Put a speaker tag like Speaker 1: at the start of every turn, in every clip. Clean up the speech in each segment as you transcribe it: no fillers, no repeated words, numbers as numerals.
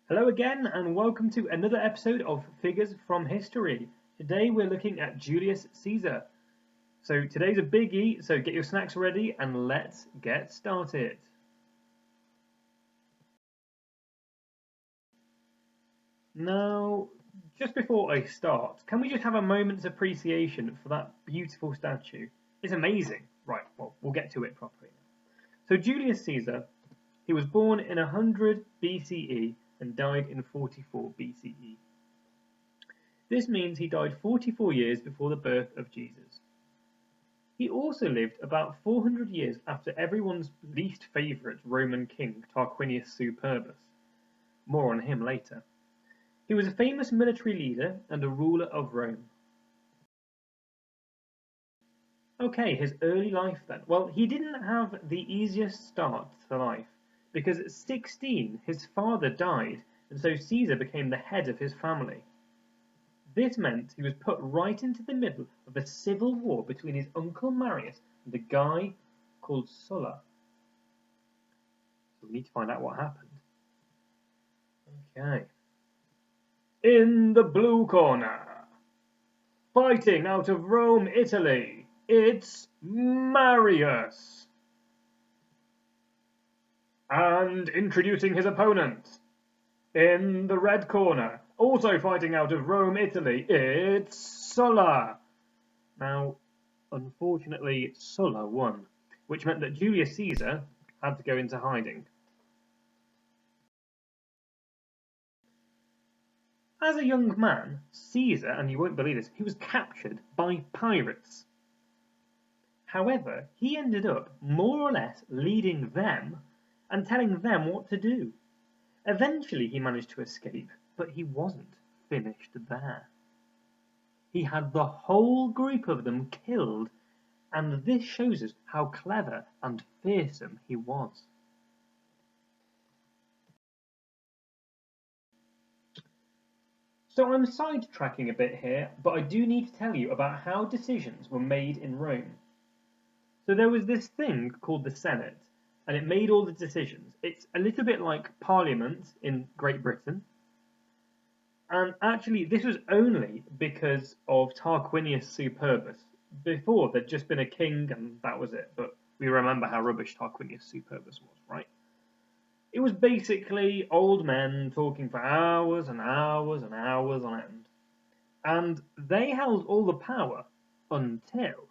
Speaker 1: Hello again, and welcome to another episode of Figures from History. Today we're looking at Julius Caesar. So today's a biggie, so get your snacks ready and let's get started. Now, just before I start, can we just have a moment's appreciation for that beautiful statue? It's amazing. Right, well, we'll get to it properly now. So Julius Caesar, he was born in 100 BCE and died in 44 BCE. This means he died 44 years before the birth of Jesus. He also lived about 400 years after everyone's least favourite Roman king, Tarquinius Superbus. More on him later. He was a famous military leader and a ruler of Rome. Okay, his early life then. Well, he didn't have the easiest start to life, because at 16 his father died, and so Caesar became the head of his family. This meant he was put right into the middle of a civil war between his uncle Marius and a guy called Sulla. So we need to find out what happened. Okay. In the blue corner, fighting out of Rome, Italy, it's Marius. And introducing his opponent, in the red corner, also fighting out of Rome, Italy, it's Sulla. Now, unfortunately, Sulla won, which meant that Julius Caesar had to go into hiding. As a young man, Caesar, and you won't believe this, he was captured by pirates. However, he ended up more or less leading them and telling them what to do. Eventually he managed to escape, but he wasn't finished there. He had the whole group of them killed, and this shows us how clever and fearsome he was. So I'm sidetracking a bit here, but I do need to tell you about how decisions were made in Rome. So there was this thing called the Senate, and it made all the decisions. It's a little bit like Parliament in Great Britain. And actually, this was only because of Tarquinius Superbus. Before, there'd just been a king, and that was it. But we remember how rubbish Tarquinius Superbus was, right? It was basically old men talking for hours and hours and hours on end. And they held all the power until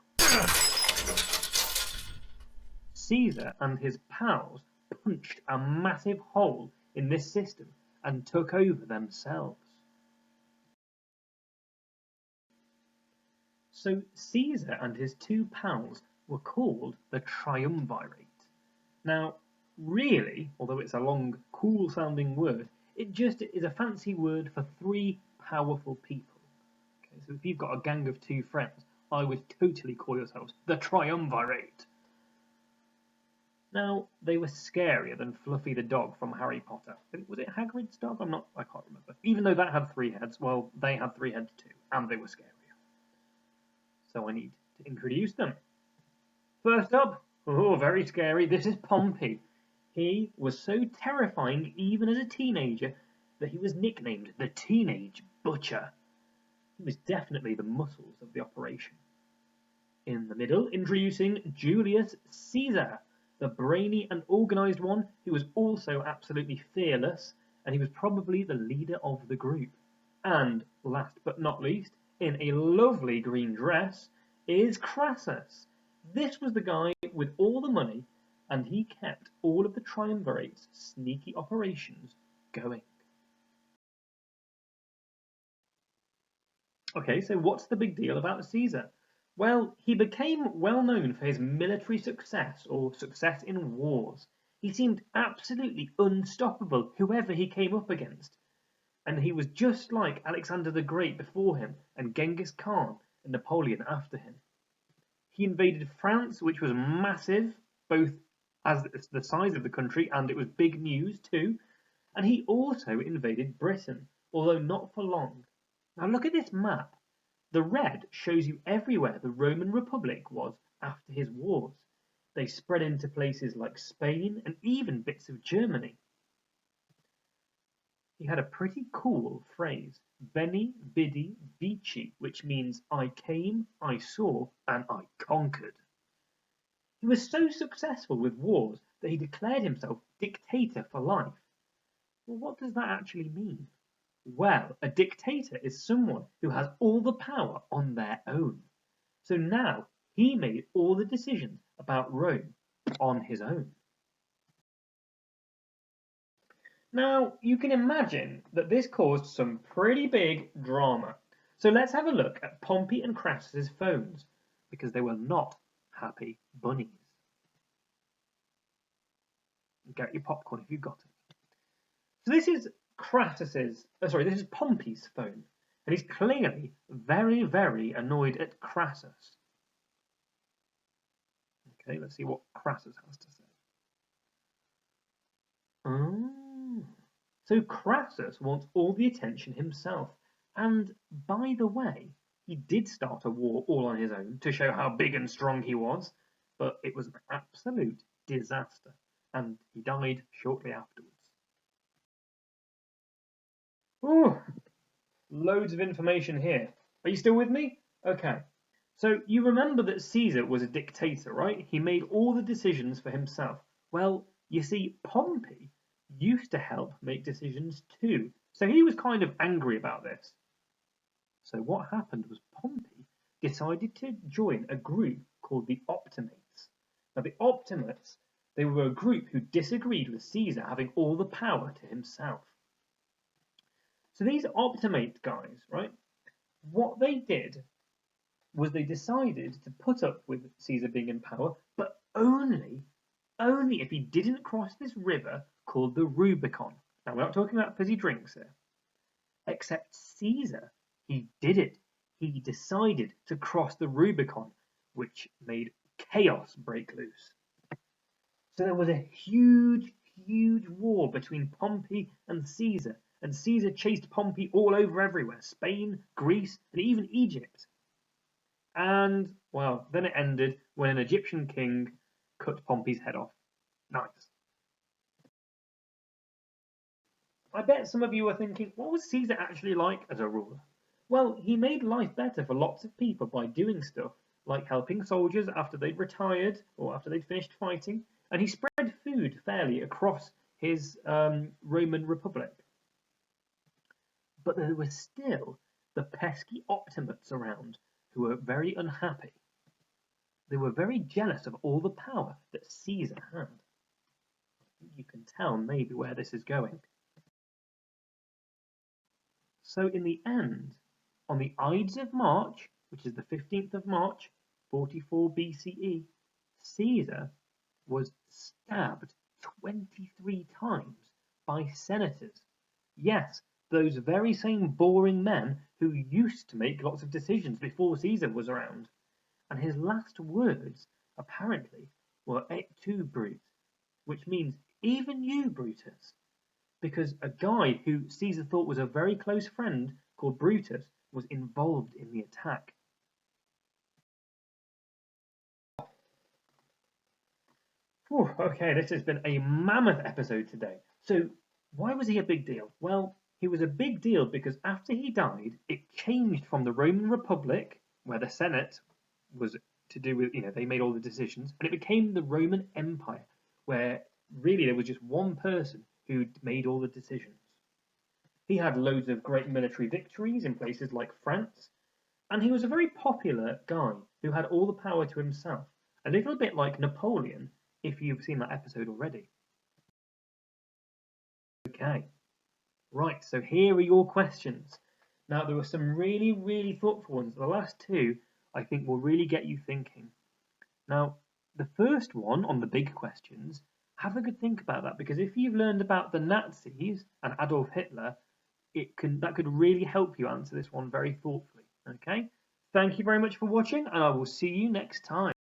Speaker 1: Caesar and his pals punched a massive hole in this system and took over themselves. So Caesar and his two pals were called the triumvirate. Now, really, although it's a long, cool-sounding word, it just is a fancy word for three powerful people. Okay, so if you've got a gang of two friends, I would totally call yourselves the triumvirate. Now, they were scarier than Fluffy the dog from Harry Potter. Was it Hagrid's dog? I can't remember. Even though that had three heads, well, they had three heads too, and they were scarier. So I need to introduce them. First up, oh, very scary, this is Pompey. He was so terrifying even as a teenager that he was nicknamed the Teenage Butcher. He was definitely the muscles of the operation. In the middle, introducing Julius Caesar, the brainy and organised one who was also absolutely fearless, and he was probably the leader of the group. And last but not least, in a lovely green dress, is Crassus. This was the guy with all the money, and he kept all of the triumvirate's sneaky operations going. Okay, so what's the big deal about Caesar? Well, he became well known for his military success, or success in wars. He seemed absolutely unstoppable, whoever he came up against. And he was just like Alexander the Great before him, and Genghis Khan and Napoleon after him. He invaded France, which was massive, both as the size of the country, and it was big news too. And he also invaded Britain, although not for long. Now look at this map. The red shows you everywhere the Roman Republic was after his wars. They spread into places like Spain and even bits of Germany. He had a pretty cool phrase, Veni, Vidi, Vici, which means I came, I saw, and I conquered. He was so successful with wars that he declared himself dictator for life. Well, what does that actually mean? Well, a dictator is someone who has all the power on their own. So now he made all the decisions about Rome on his own. Now, you can imagine that this caused some pretty big drama. So let's have a look at Pompey and Crassus's phones, because they were not happy bunnies. Get your popcorn if you've got it. So this is this is Pompey's phone, and he's clearly very, very annoyed at Crassus. Okay, let's see what Crassus has to say. Oh. So Crassus wants all the attention himself, and by the way, he did start a war all on his own to show how big and strong he was, but it was an absolute disaster, and he died shortly afterwards. Ooh, loads of information here. Are you still with me? Okay. So you remember that Caesar was a dictator, right? He made all the decisions for himself. Well, you see, Pompey used to help make decisions too. So he was kind of angry about this. So what happened was Pompey decided to join a group called the Optimates. Now the Optimates, they were a group who disagreed with Caesar having all the power to himself. So these Optimate guys, right, what they did was they decided to put up with Caesar being in power, but only if he didn't cross this river called the Rubicon. Now, we're not talking about fizzy drinks here. Except Caesar, he did it. He decided to cross the Rubicon, which made chaos break loose. So there was a huge, huge war between Pompey and Caesar chased Pompey all over everywhere, Spain, Greece, and even Egypt. And, well, then it ended when an Egyptian king cut Pompey's head off. Nice. I bet some of you are thinking, what was Caesar actually like as a ruler? Well, he made life better for lots of people by doing stuff like helping soldiers after they'd retired or after they'd finished fighting, and he spread food fairly across his Roman Republic. But there were still the pesky Optimates around who were very unhappy. They were very jealous of all the power that Caesar had. You can tell maybe where this is going. So in the end, on the Ides of March, which is the 15th of March, 44 BCE, Caesar was stabbed 23 times by senators. Yes, those very same boring men who used to make lots of decisions before Caesar was around. And his last words, apparently, were et tu, Brute, which means even you, Brutus, because a guy who Caesar thought was a very close friend called Brutus was involved in the attack. Whew, okay, this has been a mammoth episode today. So why was he a big deal? Well, he was a big deal because after he died, it changed from the Roman Republic, where the Senate was to do with, they made all the decisions, and it became the Roman Empire, where really there was just one person who made all the decisions. He had loads of great military victories in places like France, and he was a very popular guy who had all the power to himself, a little bit like Napoleon, if you've seen that episode already. Okay, right, so here are your questions. Now, there were some really, really thoughtful ones. The last two, I think, will really get you thinking. Now, the first one on the big questions, have a good think about that, because if you've learned about the Nazis and Adolf Hitler, that could really help you answer this one very thoughtfully. Okay? Thank you very much for watching, and I will see you next time.